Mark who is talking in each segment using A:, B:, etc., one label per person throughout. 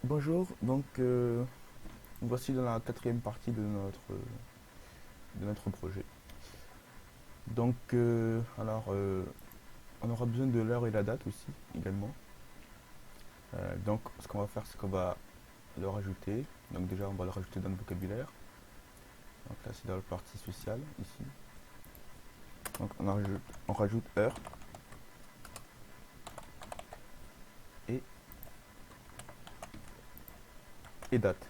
A: Bonjour, donc voici dans la quatrième partie de notre projet. Donc, on aura besoin de l'heure et la date aussi, également. Donc, ce qu'on va faire, c'est qu'on va le rajouter. Donc, déjà, on va le rajouter dans le vocabulaire. Donc, là, c'est dans la partie sociale, ici. Donc, on rajoute heure et, et date.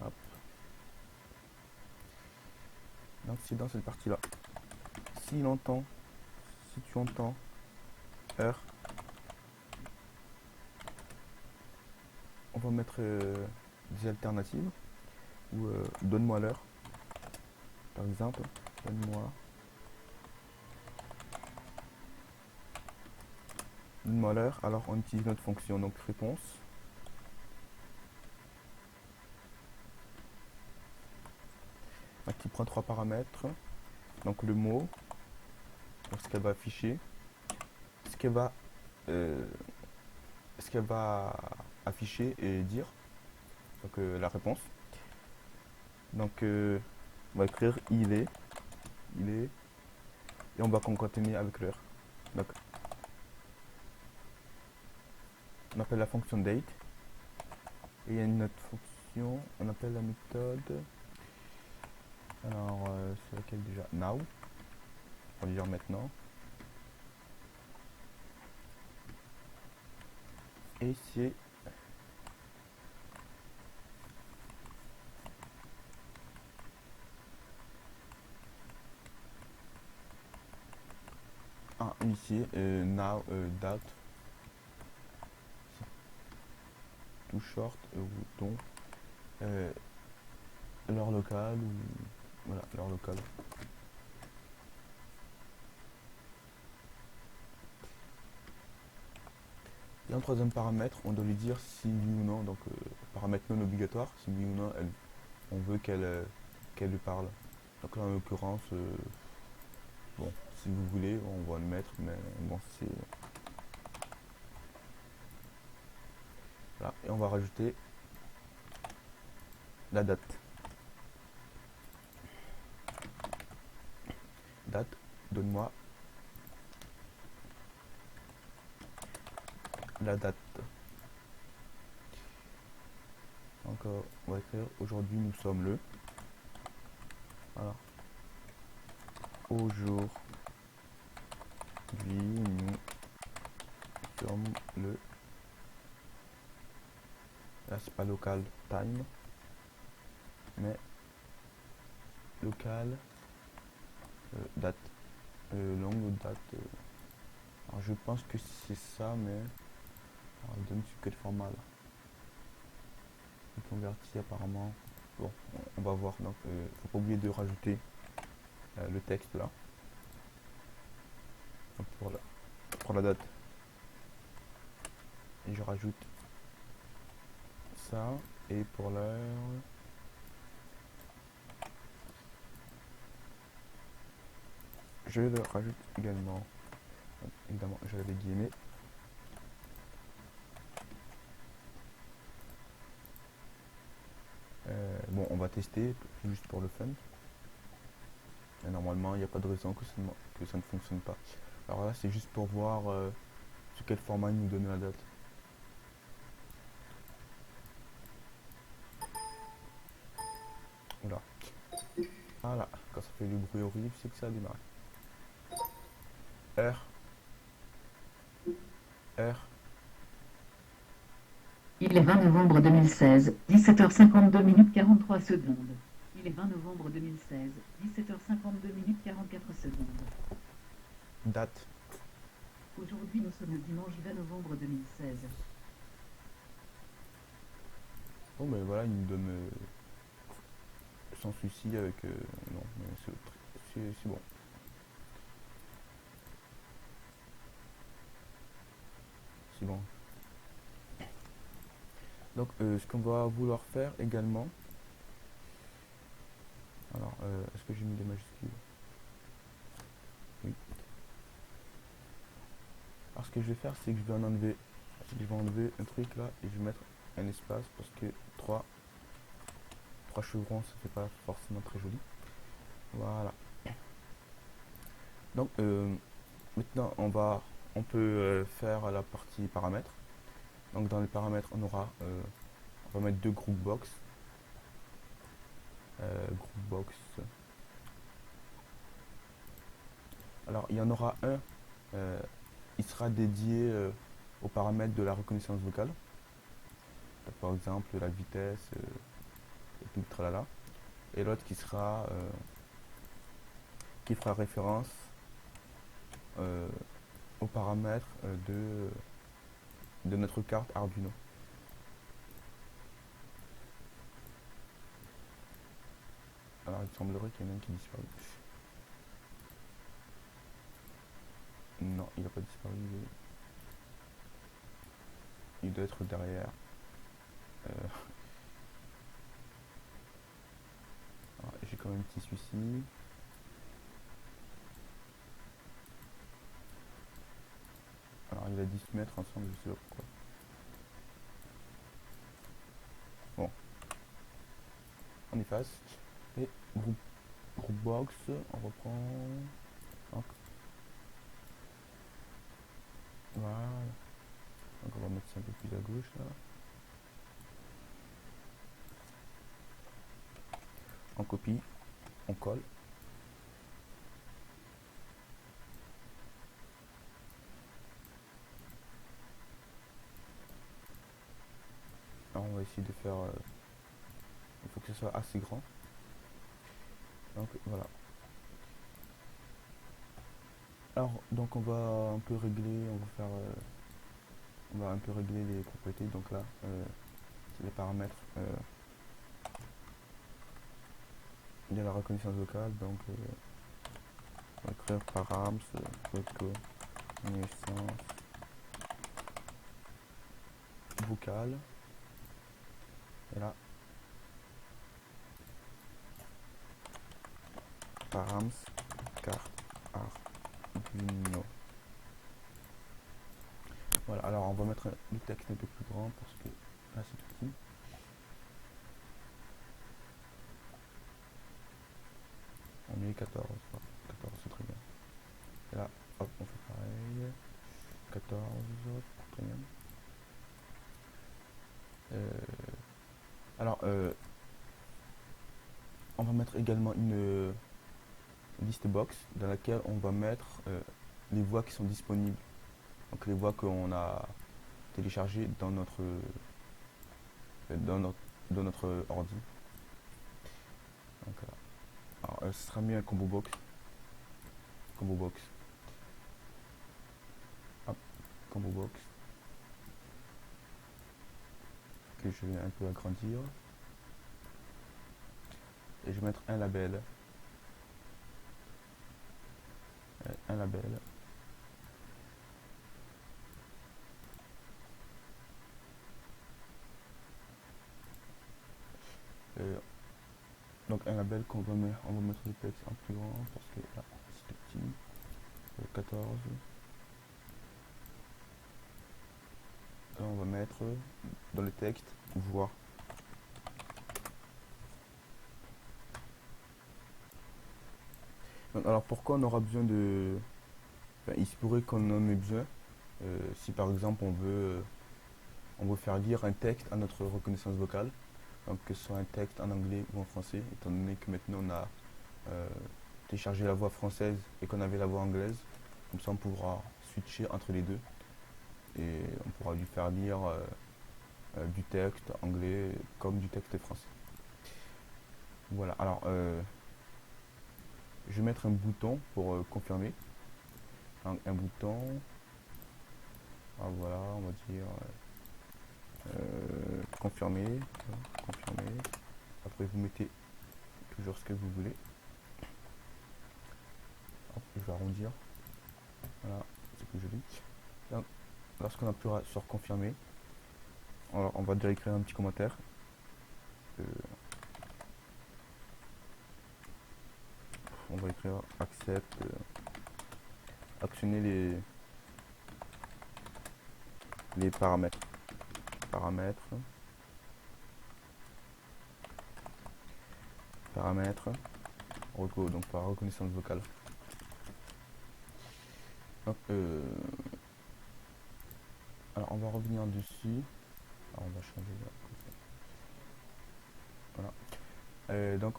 A: Hop. Donc, c'est dans cette partie-là. Si l'entend, si tu entends heure, on va mettre des alternatives. Ou donne-moi l'heure, par exemple. Donne-moi donne-moi l'heure. Alors, on utilise notre fonction, donc réponse. Donc, qui prend trois paramètres. Donc, le mot, donc ce qu'elle va afficher, ce qu'elle va, euh, ce qu'elle va afficher et dire. Donc, la réponse. Donc, on va écrire il est, et on va concaténer avec l'heure. Donc, on appelle la fonction date. Et il y a une autre fonction, on appelle la méthode. Alors, c'est laquelle déjà? Now. On va dire maintenant. Et c'est ici, now, date, tout short, ou ton, euh, l'heure locale, ou voilà, l'heure locale. Et en troisième paramètre, on doit lui dire si oui ou non, donc paramètre non obligatoire, si oui ou non on veut qu'elle lui parle. Donc là en l'occurrence, bon, si vous voulez, on va le mettre, mais bon, c'est. Voilà, et on va rajouter la date. Date, donne-moi la date. Donc on va écrire aujourd'hui nous sommes le. Voilà. Aujourd'hui nous sommes le. Là c'est pas local time, mais local date. Longue date. Alors je pense que c'est ça, mais. Alors, il donne sur quel format là? Il convertit apparemment. Bon, on va voir. Donc faut pas oublier de rajouter le texte là. Donc, pour la date. Et je rajoute ça. Et pour l'heure. Je le rajoute également. Donc, évidemment, je l'avais guillemets. Bon, on va tester juste pour le fun. Et normalement, il n'y a pas de raison que ça ne fonctionne pas. Alors là, c'est juste pour voir sur quel format il nous donne la date. Oula. Voilà. Quand ça fait du bruit horrible, c'est que ça a démarré. Heure. Heure.
B: Il est 20 novembre 2016, 17h52 minutes 43 secondes. Il est 20 novembre 2016, 17h52 minutes 44 secondes.
A: Date.
B: Aujourd'hui, nous sommes le dimanche 20 novembre 2016.
A: Bon, ben voilà, il nous donne sans souci avec. Non, mais c'est bon. C'est bon. Donc, ce qu'on va vouloir faire également. Alors, est-ce que j'ai mis des majuscules? Oui. Alors, ce que je vais faire, c'est que je vais en enlever. Je vais enlever un truc là et je vais mettre un espace parce que trois chevrons, ça fait pas forcément très joli. Voilà. Donc maintenant on peut faire la partie paramètres. Donc dans les paramètres on va mettre deux group box. Group box. Alors il y en aura un, il sera dédié aux paramètres de la reconnaissance vocale. Par exemple la vitesse et tout le tralala. Et l'autre qui fera référence aux paramètres de notre carte Arduino. Alors il semblerait qu'il y en ait un qui disparaît. Non, il n'a pas disparu. Il doit être derrière. J'ai quand même un petit souci. Alors il a dit se mettre ensemble, je sais pas pourquoi. Bon, on efface. Et group box, on reprend. Donc, voilà. Donc on va mettre ça un peu plus à gauche là. On copie, on colle. Alors on va essayer de faire... il faut que ce soit assez grand. Donc voilà. Alors donc on va un peu régler, on va un peu régler les propriétés. Donc là, c'est les paramètres. Il y a la reconnaissance vocale, donc on va écrire params, reconnaissance vocale. Et là, params carte Arduino. Voilà, alors on va mettre le texte un peu plus grand parce que là c'est tout petit. On met 14, 14 c'est très bien. Et là, hop, on fait pareil. 14, très bien. Alors, on va mettre également une liste box dans laquelle on va mettre les voix qui sont disponibles. Donc les voix qu'on a téléchargées dans notre ordi. Donc, alors, ce sera mieux un combo box. Combo box. Hop, combo box. Que je vais un peu agrandir. Et je vais mettre un label. Un label. Donc un label qu'on va mettre, on va mettre le texte en plus grand parce que là c'est tout petit. 14. Là on va mettre dans le texte voix. Donc, alors pourquoi on aura besoin de... Enfin, il se pourrait qu'on en ait besoin si par exemple on veut faire lire un texte à notre reconnaissance vocale. Donc que ce soit un texte en anglais ou en français, étant donné que maintenant on a téléchargé la voix française et qu'on avait la voix anglaise. Comme ça on pourra switcher entre les deux et on pourra lui faire lire du texte anglais comme du texte français. Voilà, alors je vais mettre un bouton pour confirmer. Un bouton, ah, voilà, on va dire confirmer, confirmer. Après vous mettez toujours ce que vous voulez. Hop, je vais arrondir. Voilà, c'est plus joli. Donc, lorsqu'on appuiera sur confirmer, alors on va déjà écrire un petit commentaire. On va écrire accepte, actionner les paramètres. paramètres, reco, donc par reconnaissance vocale. Donc, alors on va revenir dessus. Alors, on va changer là. Voilà. Donc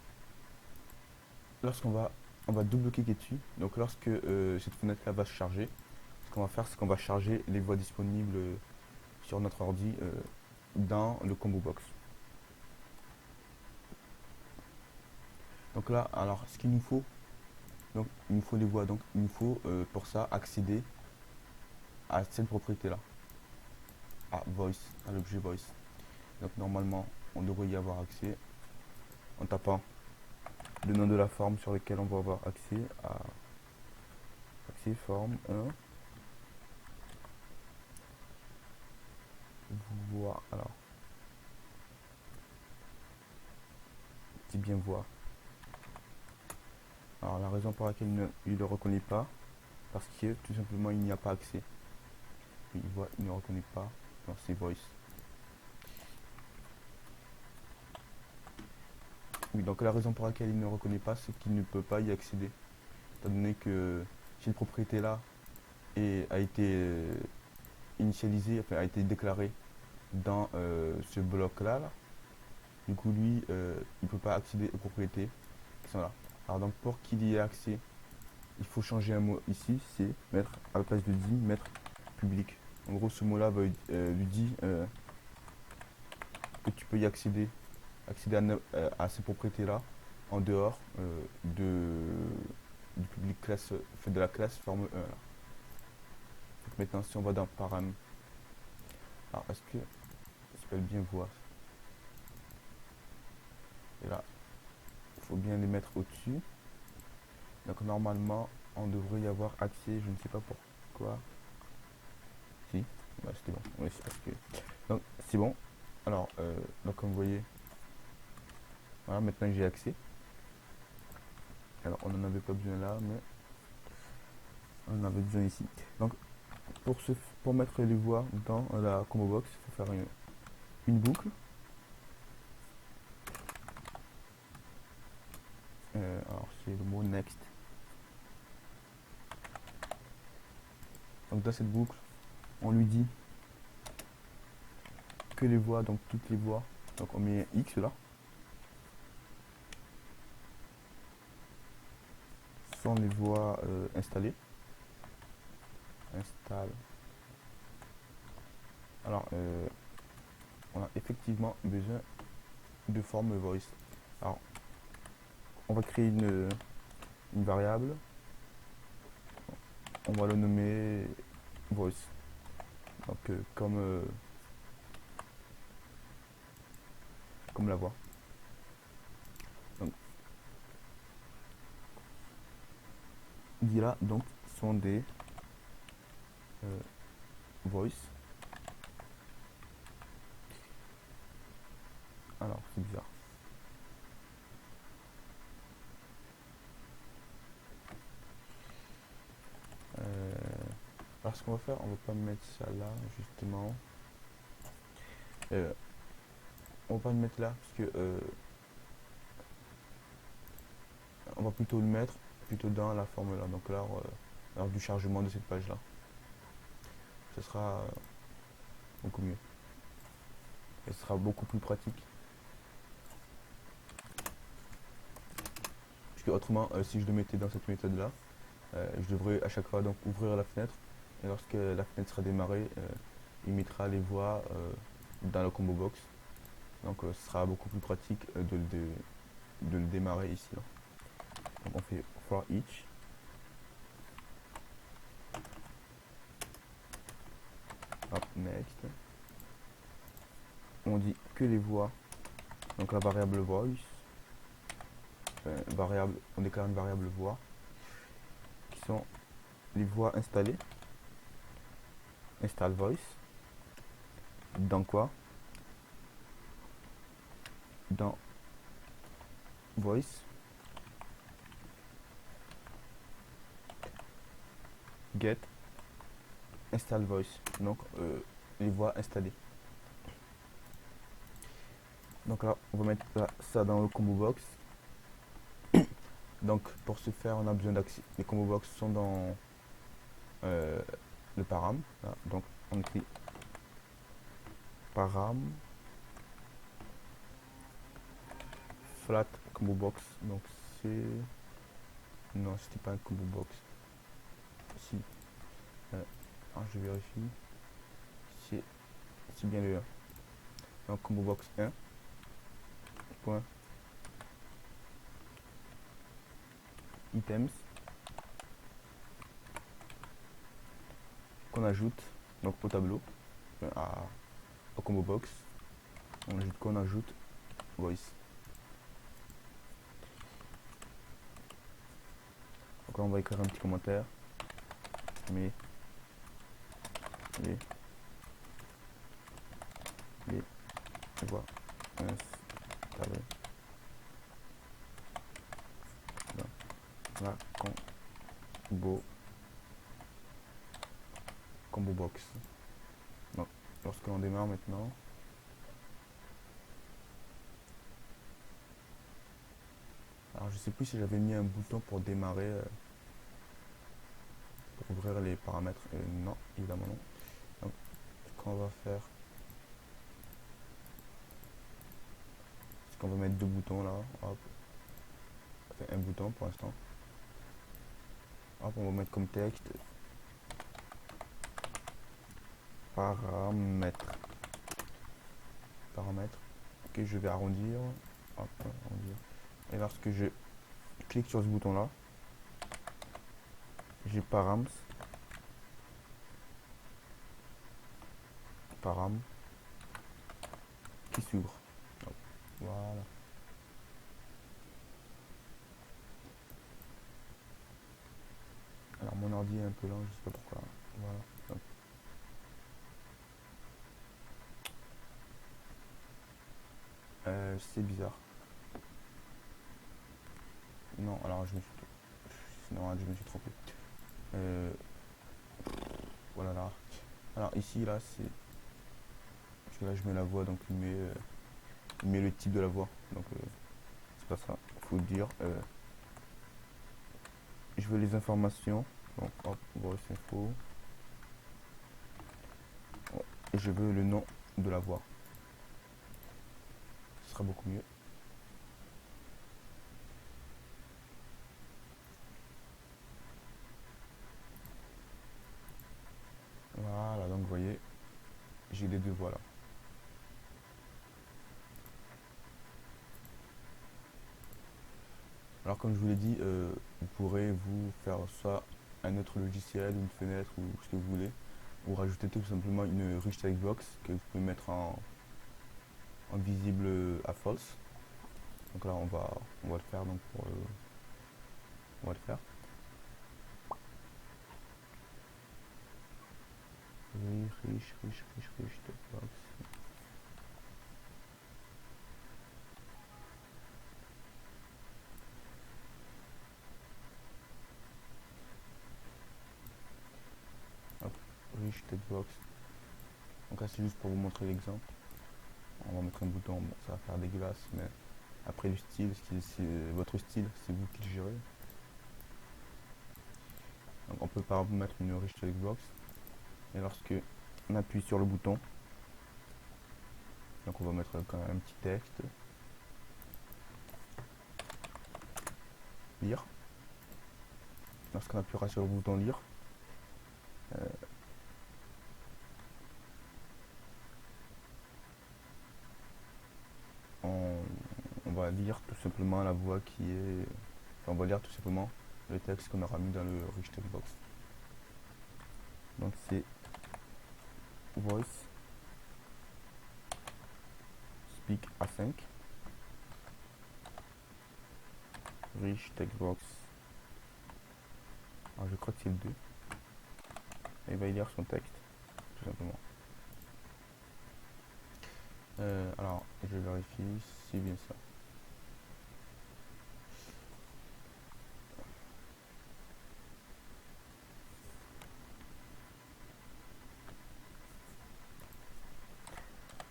A: on va double-cliquer dessus. Donc lorsque cette fenêtre là va se charger, ce qu'on va faire, c'est qu'on va charger les voix disponibles sur notre ordi dans le combo box. Donc là, alors ce qu'il nous faut, donc il nous faut les voix, donc il nous faut pour ça accéder à cette propriété là, à voice, à l'objet voice. Donc normalement on devrait y avoir accès en tapant le nom de la forme sur laquelle on va avoir accès à accès forme 1 voix. Alors c'est bien voix. Alors la raison pour laquelle il ne le reconnaît pas, parce que tout simplement il n'y a pas accès. Il ne reconnaît pas dans ses voice. Oui, donc la raison pour laquelle il ne reconnaît pas, c'est qu'il ne peut pas y accéder. Étant donné que cette propriété là a été initialisée, enfin a été déclarée dans ce bloc là, du coup lui il ne peut pas accéder aux propriétés qui sont là. Alors donc pour qu'il y ait accès, il faut changer un mot ici, c'est mettre à la place de dit, mettre public. En gros ce mot là lui dit que tu peux y accéder à ces propriétés là en dehors du public classe, de la classe forme 1 là. Donc maintenant si on va dans param, alors est-ce que ça s'appelle bien voix, et là il faut bien les mettre au dessus. Donc normalement on devrait y avoir accès, je ne sais pas pourquoi. Si, bah, c'était bon, oui, c'est parce que donc c'est bon. Alors donc comme vous voyez, voilà, maintenant j'ai accès. Alors on n'en avait pas besoin là, mais on en avait besoin ici. Donc pour mettre les voix dans la combo box, il faut faire une boucle. Alors c'est le mot next. Donc dans cette boucle, on lui dit que les voix, donc toutes les voix, donc on met un X là, sont les voix installées. Installe. Alors on a effectivement besoin de forme voice. Alors on va créer une variable, on va le nommer voice. Donc comme la voix. Donc dit là donc sont des voice. Alors c'est bizarre. Alors ce qu'on va faire, on va pas mettre ça là justement. On va pas le mettre là parce que on va plutôt le mettre plutôt dans la forme là. Donc là, lors du chargement de cette page là, ce sera beaucoup mieux. Et ce sera beaucoup plus pratique. Puisque autrement, si je le mettais dans cette méthode là, je devrais à chaque fois donc ouvrir la fenêtre. Et lorsque la fenêtre sera démarrée, il mettra les voix dans le combo box. Donc ce sera beaucoup plus pratique de le démarrer ici. Là. Donc on fait for each. Hop, next. On dit que les voix, donc la variable voice, on déclare une variable voix, qui sont les voix installées, install voice, dans quoi? Dans voice, get, install voice, donc les voix installées. Donc là, on va mettre ça dans le combo box. Donc pour ce faire, on a besoin d'accès. Les combo box sont dans euh, le param. Là. Donc on écrit param flat combo box. Donc c'est non, c'était pas un combo box. Si. Alors je vérifie. C'est bien le 1. Donc combo box 1. Point items qu'on ajoute donc au tableau au combo box. On ajoute voice. Donc là on va écrire un petit commentaire. Mais les voix installées dans la combo box. Donc lorsque l'on démarre maintenant, alors je sais plus si j'avais mis un bouton pour démarrer pour ouvrir les paramètres. Non, évidemment non. Donc ce qu'on va faire, c'est qu'on va mettre deux boutons là. Hop. Enfin, un bouton pour l'instant. Hop, on va mettre comme texte paramètres. Paramètres que je vais arrondir. Hop, arrondir. Et lorsque je clique sur ce bouton là, j'ai param qui s'ouvre. Voilà. Alors mon ordi est un peu lent, je sais pas pourquoi. Voilà. Hop. C'est bizarre. Non, alors je me suis c'est normal, je me suis trompé. Voilà là. Alors ici là c'est parce que là je mets la voix donc il met le type de la voix donc c'est pas ça. Faut dire je veux les informations donc hop voice info et je veux le nom de la voix. Ce sera beaucoup mieux. Voilà, donc vous voyez, j'ai les deux voix là. Alors comme je vous l'ai dit, vous pourrez vous faire soit un autre logiciel, une fenêtre ou ce que vous voulez, ou rajouter tout simplement une rich textbox que vous pouvez mettre en visible à false. Donc là on va le faire donc on va le faire. Oui, rich textbox. Hop, rich textbox. Donc là c'est juste pour vous montrer l'exemple. On va mettre un bouton, bon, ça va faire dégueulasse, mais après le style, c'est votre style, c'est vous qui le gérez. Donc on peut par exemple mettre une rich textbox et lorsque on appuie sur le bouton, donc on va mettre quand même un petit texte, lire. Lorsqu'on appuiera sur le bouton lire, on va lire tout simplement la voix qui est, enfin, on va lire tout simplement le texte qu'on aura mis dans le rich textbox. Donc c'est voice speak A5 rich textbox. Alors je crois que c'est le 2. Et il va lire son texte tout simplement. Alors je vérifie si c'est bien ça.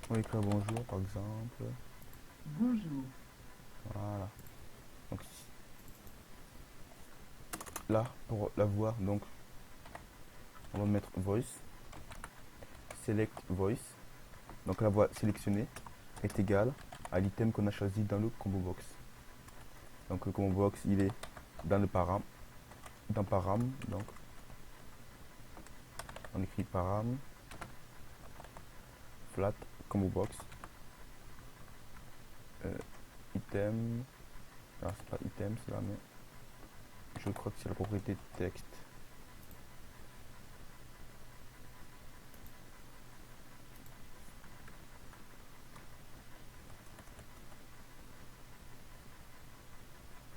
A: On va écrire bonjour par exemple.
B: Bonjour.
A: Voilà. Donc là, pour la voix, donc, on va mettre voice, select voice. Donc la voix sélectionnée est égale à l'item qu'on a choisi dans le combo box. Donc le combo box, il est dans le param, donc on écrit param, flat, combo box, item, alors c'est pas item, c'est là, mais je crois que c'est la propriété texte.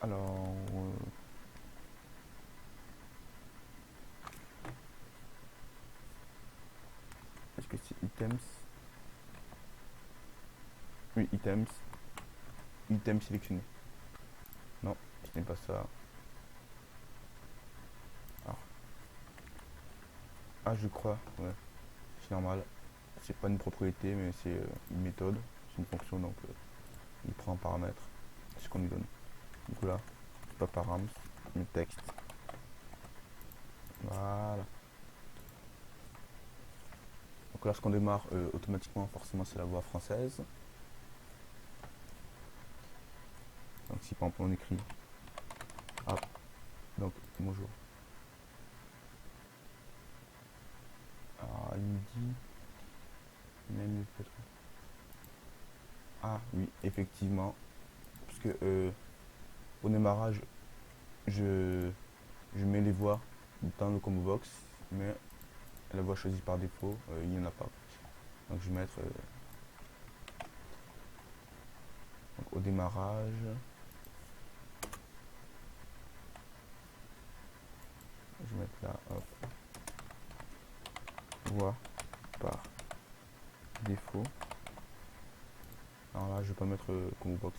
A: Alors, est-ce que c'est items? Oui, items, item sélectionné. Non, ce n'est pas ça. Alors, ah, je crois, ouais, c'est normal. C'est pas une propriété, mais c'est une méthode, c'est une fonction, donc il prend un paramètre, c'est ce qu'on lui donne. Du coup là, c'est pas params, mais texte. Voilà. Donc lorsqu'on démarre, automatiquement, forcément, c'est la voix française. Donc si par exemple on écrit ah, donc bonjour. Alors il me dit même peut-être. Ah oui, effectivement. Parce que au démarrage, je, je mets les voix dans le combo box, mais la voix choisie par défaut, il n'y en a pas. Donc je vais mettre donc, au démarrage. Je vais mettre là, hop, voix par défaut. Alors là, je vais pas mettre combo box.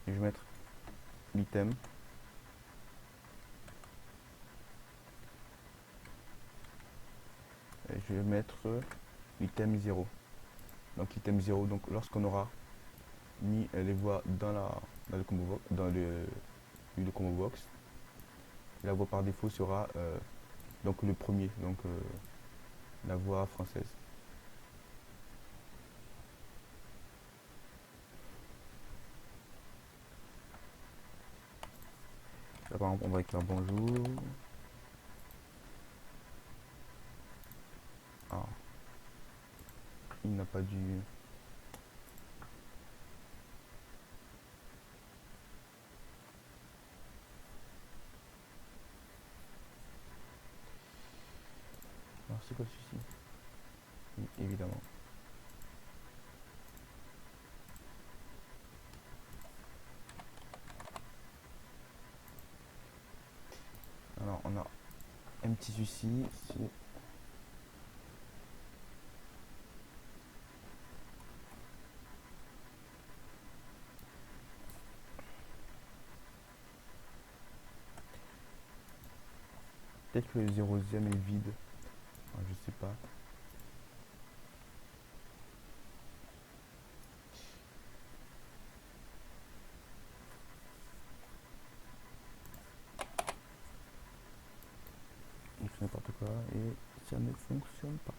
A: Et je vais mettre l'item. Et je vais mettre l'item 0. Donc l'item 0, donc lorsqu'on aura mis les voix dans le combo box, dans le combo box, la voix par défaut sera donc le premier, donc la voix française. Là, par exemple, on va écrire bonjour. Ah, il n'a pas dû. Alors c'est quoi le souci? Oui, évidemment. Alors on a un petit souci, c'est peut-être que le 0e est vide. Alors, je sais pas. Il fait n'importe quoi et ça ne fonctionne pas.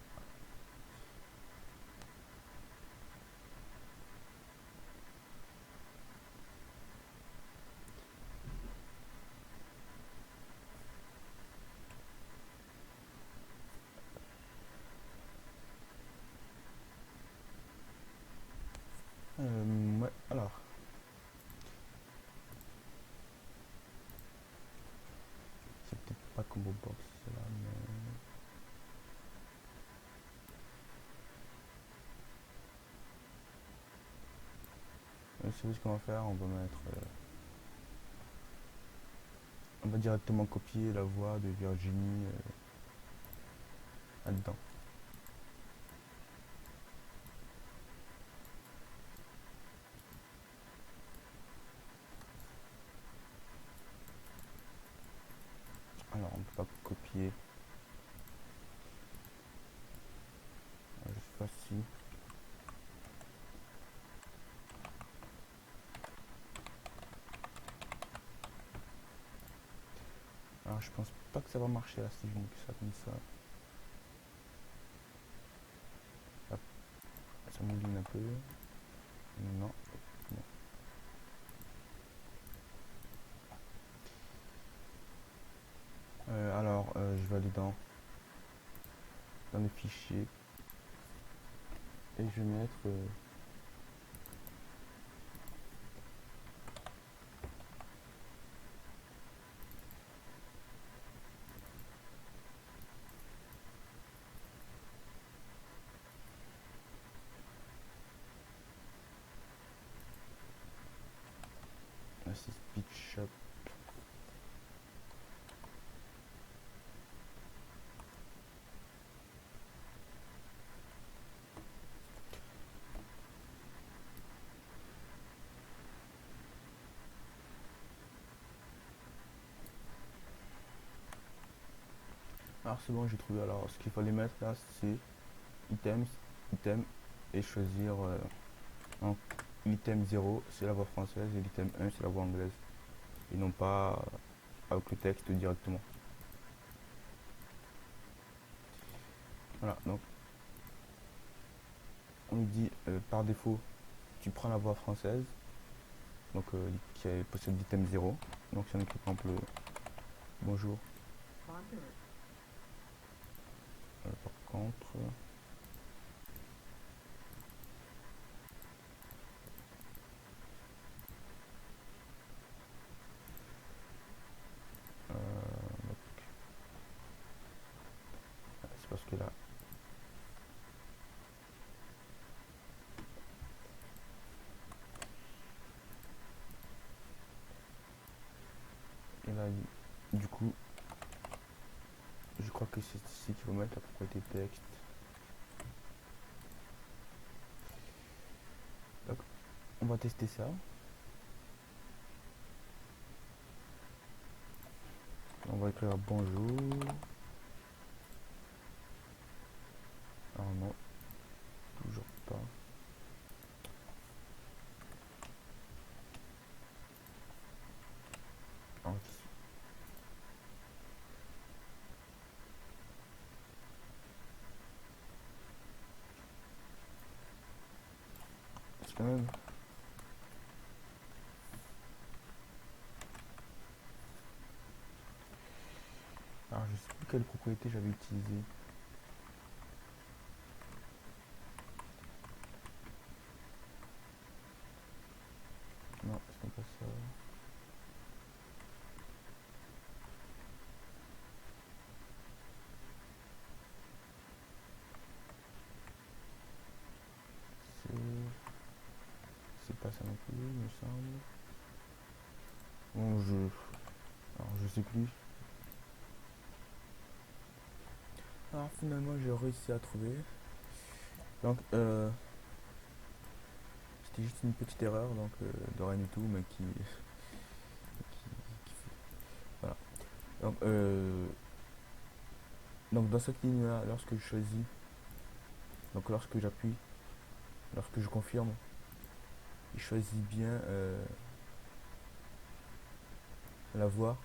A: Ouais, alors. C'est peut-être pas combo box là, mais. C'est ce qu'on va faire, on va mettre. On va directement copier la voix de Virginie là-dedans. Alors on peut pas copier. Je sais pas si. Alors je pense pas que ça va marcher là si je mets ça comme ça. Hop, ça mouline un peu. Non. Non. Alors je vais aller dans les fichiers et je vais mettre c'est Speech Shop. Alors c'est bon, j'ai trouvé. Alors ce qu'il fallait mettre là, c'est items, item et choisir donc, l'item 0 c'est la voix française et l'item 1 c'est la voix anglaise. Et non pas avec le texte directement. Voilà, donc on nous dit par défaut tu prends la voix française, donc qui possède l'item 0. Donc si on écrit par exemple bonjour, par contre donc, c'est parce que là et là du coup je crois que c'est ici qu'il faut mettre la propriété texte. Donc on va tester ça. On va écrire bonjour. Alors non, toujours pas. Alors, c'est quand même. Alors je sais plus quelle propriété j'avais utilisée. Non, c'est pas ça. C'est. C'est pas ça non plus, il me semble. Bon, alors, je sais plus. Alors, finalement, j'ai réussi à trouver. Donc, c'était juste une petite erreur, donc de rien du tout, mais voilà. Donc, donc dans cette ligne-là, lorsque je choisis, donc lorsque j'appuie, lorsque je confirme, il choisit bien la voix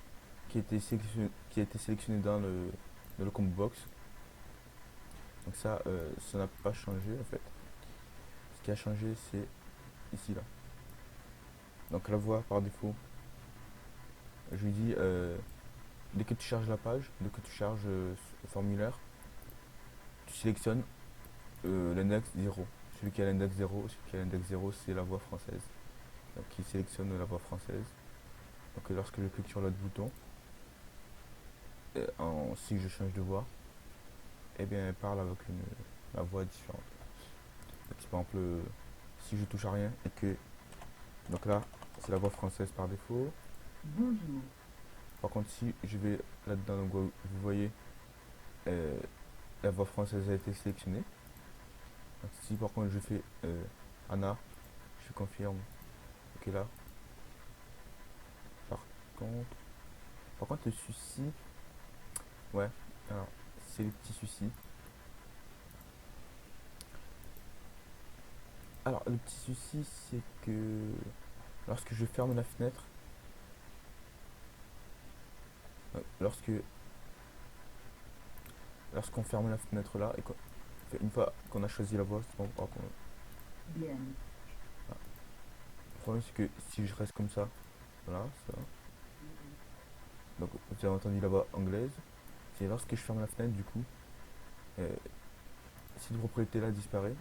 A: qui a été sélectionnée dans le combo box. Donc ça n'a pas changé en fait. Ce qui a changé, c'est ici là. Donc la voix par défaut, je lui dis dès que tu charges la page, dès que tu charges le formulaire, tu sélectionnes l'index 0. Celui qui a l'index 0, celui qui a l'index 0, c'est la voix française. Donc il sélectionne la voix française. Donc lorsque je clique sur l'autre bouton, si je change de voix, eh bien elle parle avec la voix différente. Donc, par exemple, si je touche à rien et que. Donc là, c'est la voix française par défaut.
B: Bonjour.
A: Par contre, si je vais là-dedans, donc vous voyez, euh, la voix française a été sélectionnée. Donc, si par contre je fais Anna, je confirme. Ok là. Par contre, le souci, ouais. Alors, c'est le petit souci. Alors, le petit souci, c'est que lorsque je ferme la fenêtre, Lorsque lorsqu'on ferme la fenêtre là, une fois qu'on a choisi la voie, c'est bon. Hop,
B: Bien.
A: le problème c'est que si je reste comme ça, voilà, ça. Donc vous avez entendu la voix anglaise. C'est lorsque je ferme la fenêtre, du coup, euh, cette propriété là disparaît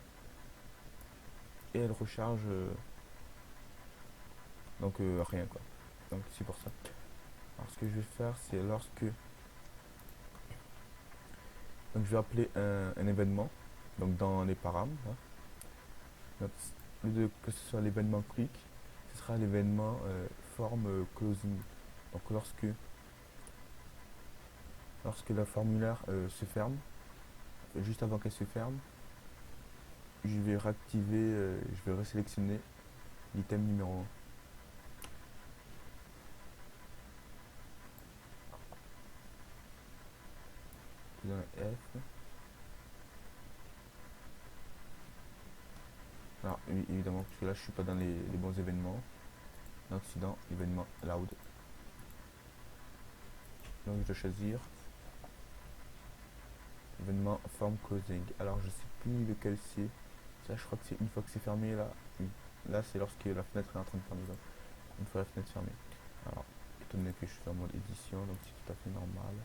A: et elle recharge rien quoi. Donc c'est pour ça. Alors ce que je vais faire, c'est donc je vais appeler un événement, donc dans les paramètres, hein. Donc, au lieu de que ce soit l'événement quick, ce sera l'événement form closing. Donc lorsque la formulaire se ferme, juste avant qu'elle se ferme, je vais réactiver, je vais resélectionner l'item numéro 1. Dans la F. Alors évidemment, parce que là je suis pas dans les bons événements. Donc c'est dans l'événement loud. Donc je dois choisir événement form closing. Alors je sais plus lequel c'est. Ça je crois que c'est une fois que c'est fermé là. Oui. Là c'est lorsque la fenêtre est en train de fermer. Donc, une fois la fenêtre fermée. Alors, étant donné que je suis en mode édition, donc c'est tout à fait normal.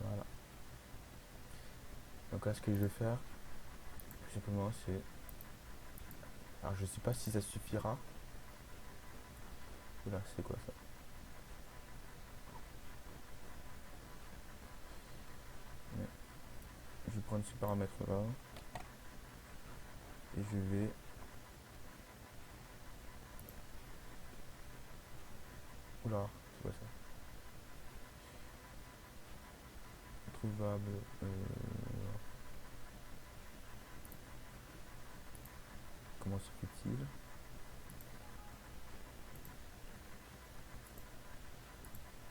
A: Voilà. Donc là ce que je vais faire, tout simplement c'est. Alors je sais pas si ça suffira. Là c'est quoi ça? Mais je vais prendre ce paramètre là. Et je vais. Oula, c'est quoi ça? Trouvable. Comment se fait-il?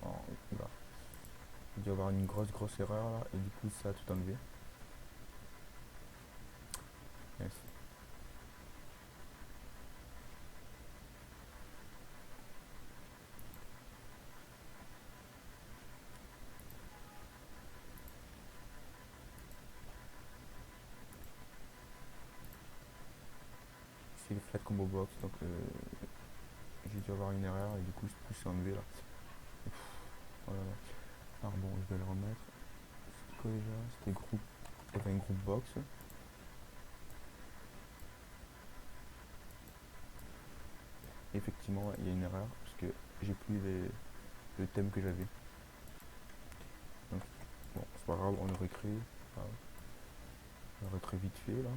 A: Oh, oula. Il doit y avoir une grosse erreur là. Et du coup ça a tout enlevé. Yes. C'est le flat combo box. Donc j'ai dû avoir une erreur. Et du coup tout s'est enlevé là. Pff, oh là là. Alors bon, je vais le remettre. C'était quoi déjà? C'était groupe. Il y avait un groupe box. Effectivement, il y a une erreur parce que j'ai plus le thème que j'avais. Donc, bon, c'est pas grave, on le recrée. Voilà. On le recrée vite fait là.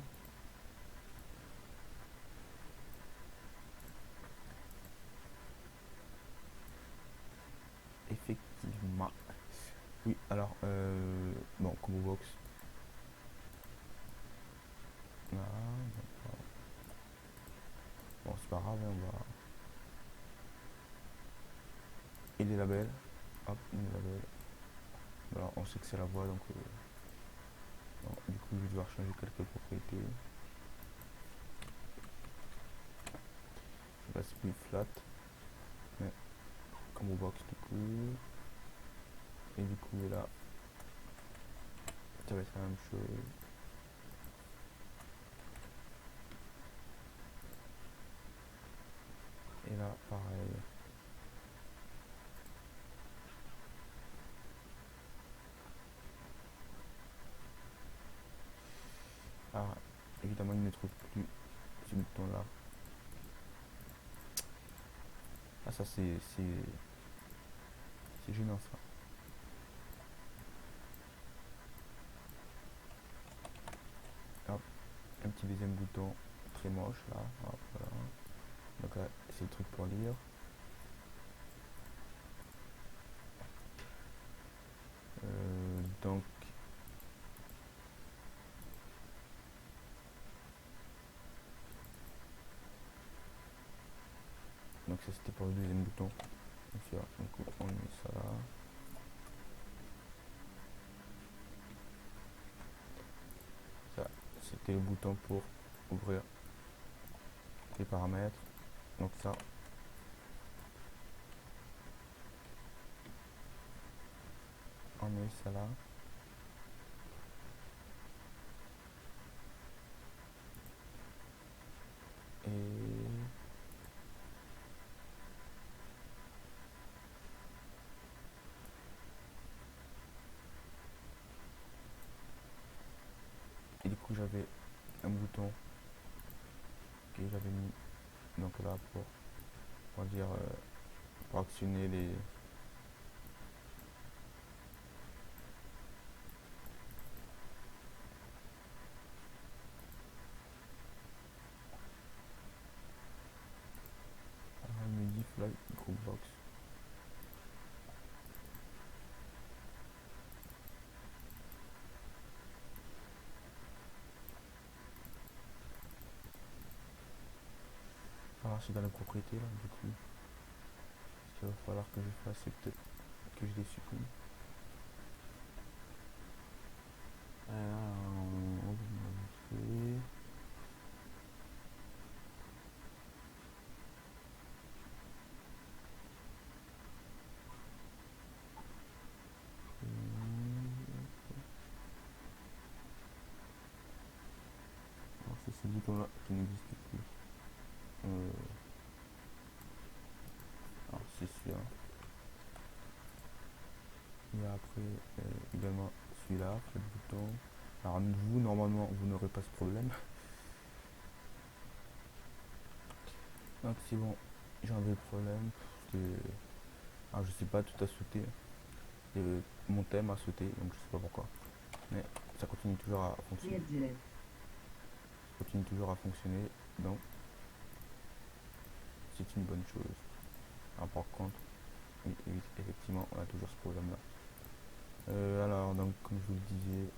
A: Effectivement. Oui, alors, bon, combo box. Voilà, voilà. Bon, c'est pas grave, on va. Et les labels. Hop, les labels. Voilà, on sait que c'est la voix donc. Non, du coup, je vais devoir changer quelques propriétés. Là, c'est plus flat. Mais combo box du coup. Et du coup, là, ça va être la même chose. Et là, pareil. Ah, évidemment, il ne trouve plus ce bouton là. Ah, ça, c'est gênant ça. Hop, un petit deuxième bouton très moche là. Hop, voilà. Donc là, c'est le truc pour lire. Donc, ça c'était pour le deuxième bouton. Donc on met ça là. Ça, c'était le bouton pour ouvrir les paramètres. Donc ça. transformer ça là. Et du coup j'avais un bouton que j'avais mis donc là pour dire pour actionner les il me dit flag group box. Alors c'est dans les propriétés là du coup. Ce qu'il va falloir que je fasse c'est peut-être que je les supprime. Alors, on va montrer. Alors c'est ce bouton là qui n'existe plus. Alors c'est celui-là. Et après également celui-là, le bouton. Alors vous normalement vous n'aurez pas ce problème. Donc c'est bon, j'ai enlevé le problème. Alors je sais pas, tout a sauté. Mon thème a sauté, donc je sais pas pourquoi. Mais ça continue toujours à fonctionner. Ça continue toujours à fonctionner, donc c'est une bonne chose. Alors par contre, oui, effectivement, on a toujours ce problème-là. Alors, donc comme je vous le disais,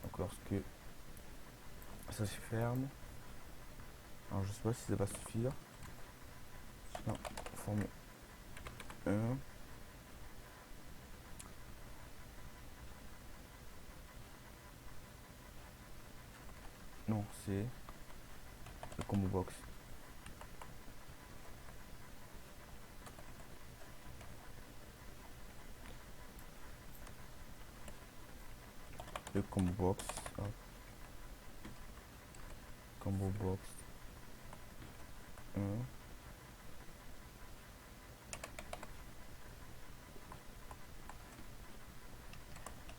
A: donc lorsque ça se ferme, alors je sais pas si ça va suffire. Sinon, forme 1. Non, c'est le combo box. Le combo box. Hop. Combo box 1.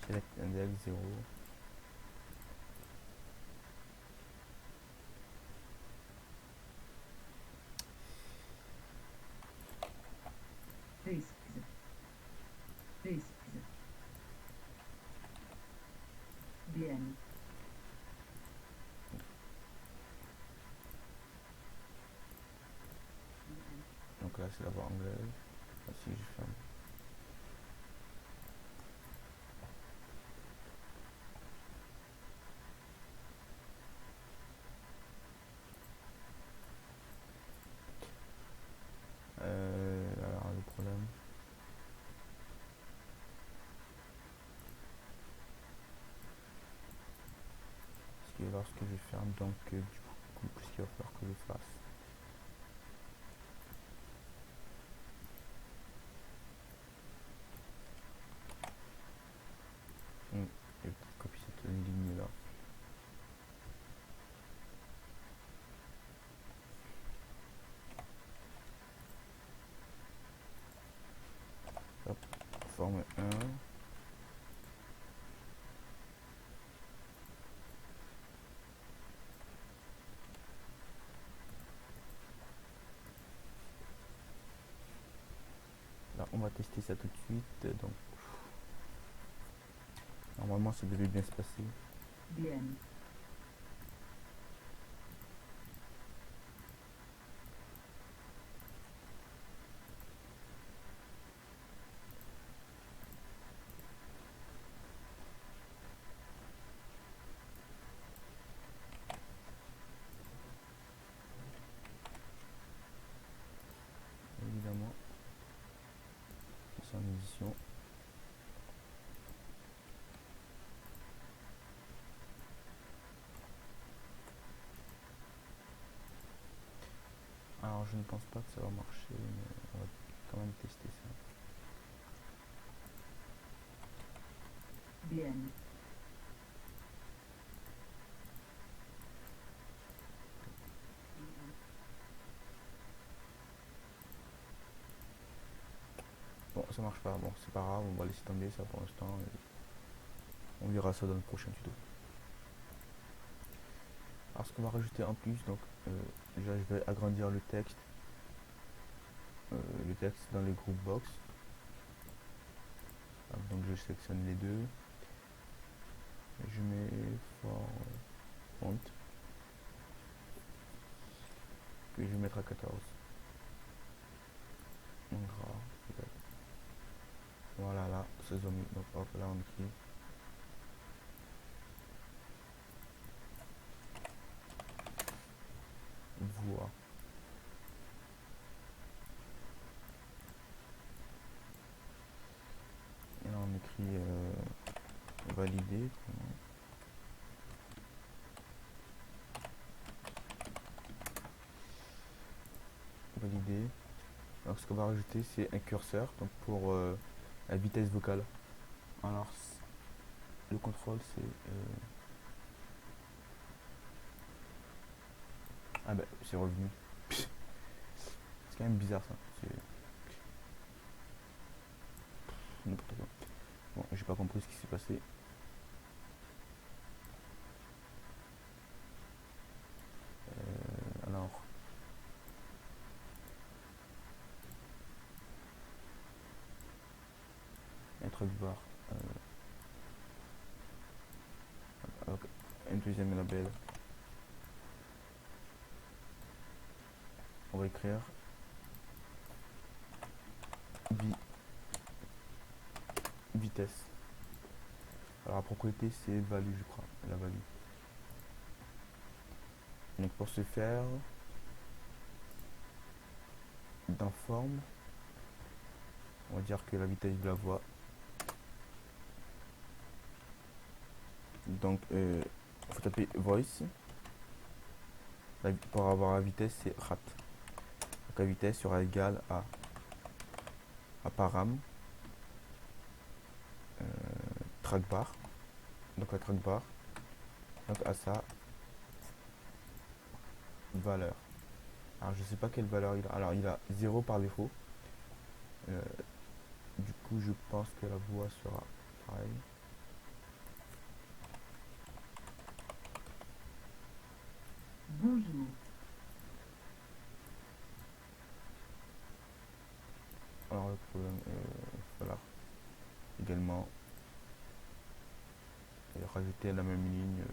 A: Select index 0.
B: BN.
A: Donc là c'est la voie anglaise. Là, si je ferme. Alors le problème. C'est que lorsque je ferme, donc du coup, qu'est-ce qu'il va falloir que je fasse? Je vais peut-être copier cette ligne là. Hop, forme 1. Là, on va tester ça tout de suite. Donc, normalement, ça devait bien se passer.
B: BN.
A: Évidemment, c'est en édition. Alors, je ne pense pas que ça va marcher, mais on va quand même tester ça.
B: BN.
A: Bon, ça marche pas. Bon, c'est pas grave, on va laisser tomber ça pour l'instant. On verra ça dans le prochain tuto. Alors, ce qu'on va rajouter en plus, donc déjà je vais agrandir le texte dans les groupes box. Donc je sélectionne les deux. Je mets font. Puis je vais mettre à 14. En gras, peut-être. Voilà, là, c'est zoomé. Donc hop, là on écrit. Voix. Et là on écrit valider. Valider. Alors ce qu'on va rajouter c'est un curseur donc pour la vitesse vocale. Alors le contrôle c'est ah ben c'est revenu. C'est quand même bizarre ça. C'est n'importe quoi. Bon, j'ai pas compris ce qui s'est passé. Alors introduire avec un deuxième label. On va écrire vitesse. Alors la propriété c'est value je crois, la value. Donc pour ce faire, dans forme, on va dire que la vitesse de la voix. Donc il faut taper voice. Pour avoir la vitesse c'est rat. Donc la vitesse sera égale à param track bar. Donc la track bar. Donc à sa valeur. Alors je sais pas quelle valeur il a. Alors il a 0 par défaut. Du coup je pense que la voix sera pareil.
B: Bonjour.
A: Alors le problème voilà. Également et rajouter la même ligne.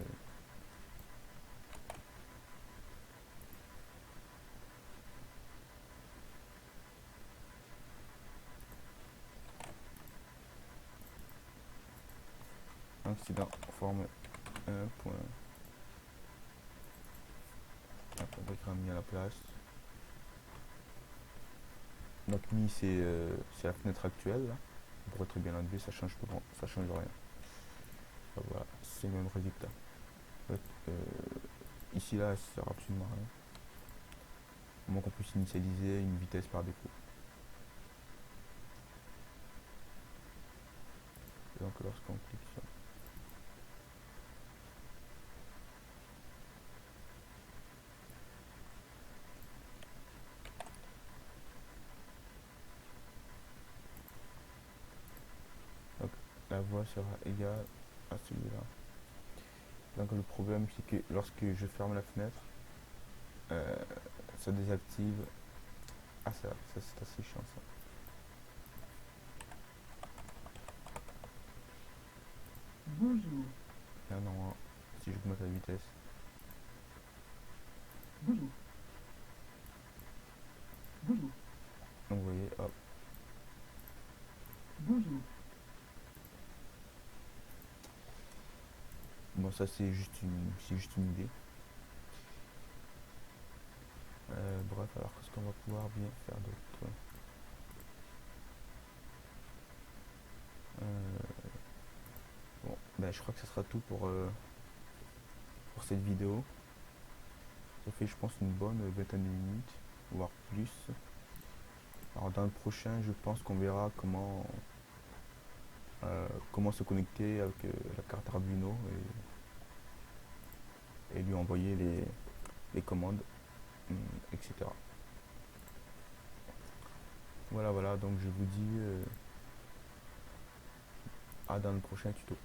A: Incident forme 1. On va écrire mis à la place. Donc mi c'est la fenêtre actuelle. Là. On pourrait très bien l'enlever, ça change pas, bon, ça change rien. Donc, voilà, c'est le même résultat. Donc, ici là, ça sert absolument à rien. Au moins qu'on puisse initialiser une vitesse par défaut. Et donc lorsqu'on clique sur donc la voix sera égale à celui-là. Donc le problème c'est que lorsque je ferme la fenêtre, ça désactive. Ah ça c'est assez chiant ça.
B: Bonjour.
A: Là non, si j'augmente la vitesse.
B: Bonjour. Bonjour.
A: Donc vous voyez, hop.
B: Bonjour.
A: Bon ça c'est juste une idée. Bref, alors qu'est-ce qu'on va pouvoir bien faire d'autre? Bon, ben je crois que ce sera tout pour cette vidéo. Ça fait je pense une bonne vingtaine de minutes, voire plus. Alors dans le prochain, je pense qu'on verra comment comment se connecter avec la carte Arduino et lui envoyer les commandes, etc. Voilà, voilà, donc je vous dis à dans le prochain tuto.